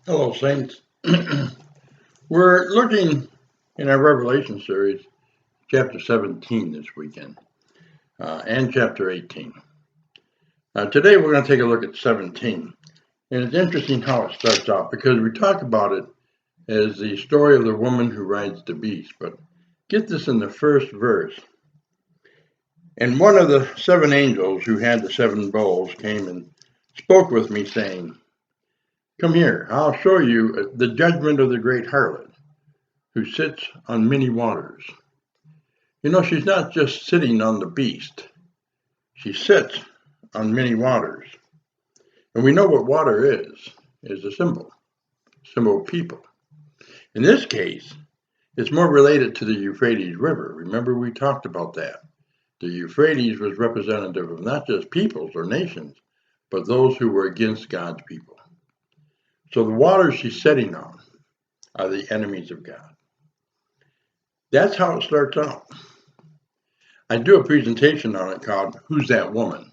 Hello, Saints. We're looking in our Revelation series, chapter 17 this weekend, and chapter 18. Today we're going to take a look at 17. And it's interesting how it starts out because we talk about it as the story of the woman who rides the beast. But get this in the first verse. And one of the seven angels who had the seven bowls came and spoke with me, saying, "Come here, I'll show you the judgment of the great harlot, who sits on many waters." She's not just sitting on the beast. She sits on many waters. And we know what water is a symbol of people. In this case, it's more related to the Euphrates River. Remember, we talked about that. The Euphrates was representative of not just peoples or nations, but those who were against God's people. So the waters she's sitting on are the enemies of God. That's how it starts out. I do a presentation on it called "Who's That Woman?"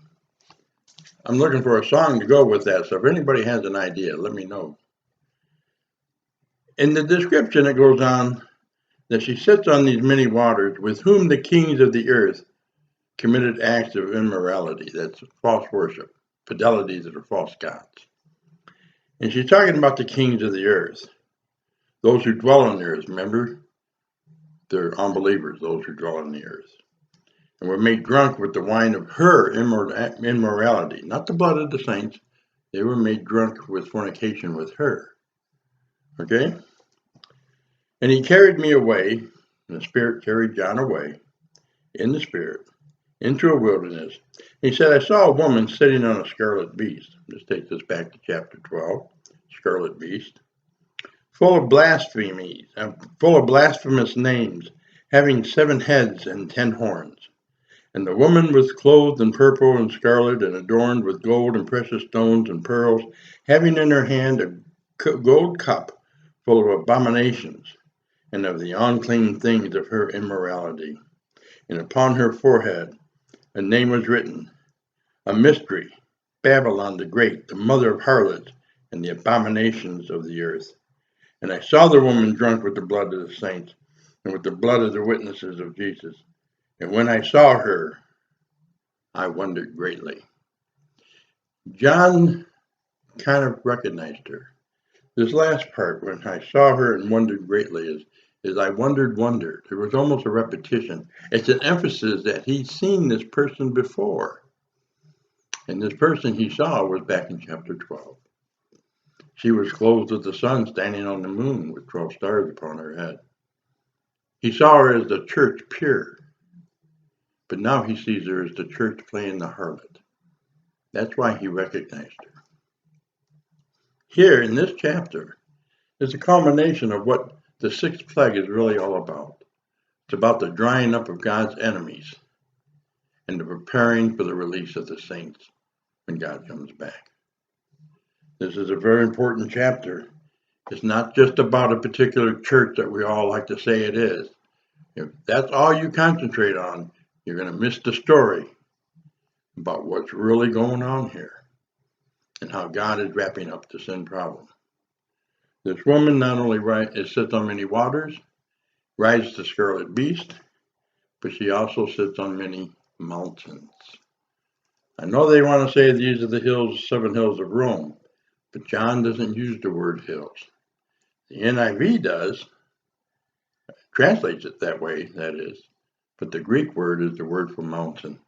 I'm looking for a song to go with that, so if anybody has an idea, let me know. In the description, it goes on that she sits on these many waters, with whom the kings of the earth committed acts of immorality. That's false worship, fidelity to the false gods. And she's talking about the kings of the earth, those who dwell on the earth. Remember, they're unbelievers, those who dwell on the earth, and were made drunk with the wine of her immorality, not the blood of the saints. They were made drunk with fornication with her. Okay? And he carried me away, and the Spirit carried John away in the Spirit into a wilderness. He said, I saw a woman sitting on a scarlet beast. This takes us back to chapter 12, scarlet beast, full of blasphemies, full of blasphemous names, having 7 heads and 10 horns. And the woman was clothed in purple and scarlet, and adorned with gold and precious stones and pearls, having in her hand a gold cup full of abominations and of the unclean things of her immorality. And upon her forehead a name was written, a mystery, Babylon the Great, the mother of harlots and the abominations of the earth. And I saw the woman drunk with the blood of the saints and with the blood of the witnesses of Jesus. And when I saw her, I wondered greatly. John kind of recognized her. This last part, when I saw her and wondered greatly, is I wondered. There was almost a repetition. It's an emphasis that he'd seen this person before. And this person he saw was back in chapter 12. She was clothed with the sun, standing on the moon with 12 stars upon her head. He saw her as the church pure, but now he sees her as the church playing the harlot. That's why he recognized her. Here in this chapter is a culmination of what the 6th plague is really all about. It's about the drying up of God's enemies and the preparing for the release of the saints when God comes back. This is a very important chapter. It's not just about a particular church that we all like to say it is. If that's all you concentrate on, you're going to miss the story about what's really going on here and how God is wrapping up the sin problem. This woman not only sits on many waters, rides the scarlet beast, but she also sits on many mountains. I know they want to say these are the 7 hills of Rome, but John doesn't use the word hills. The NIV does, translates it that way, that is, but the Greek word is the word for mountain.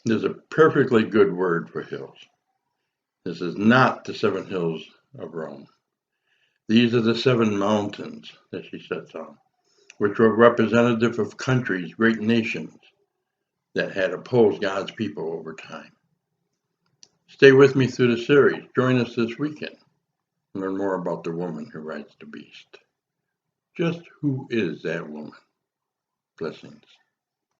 There's a perfectly good word for hills. This is not the 7 hills of Rome. These are the 7 mountains that she sits on, which were representative of countries, great nations that had opposed God's people over time. Stay with me through the series. Join us this weekend and learn more about the woman who rides the beast. Just who is that woman? Blessings.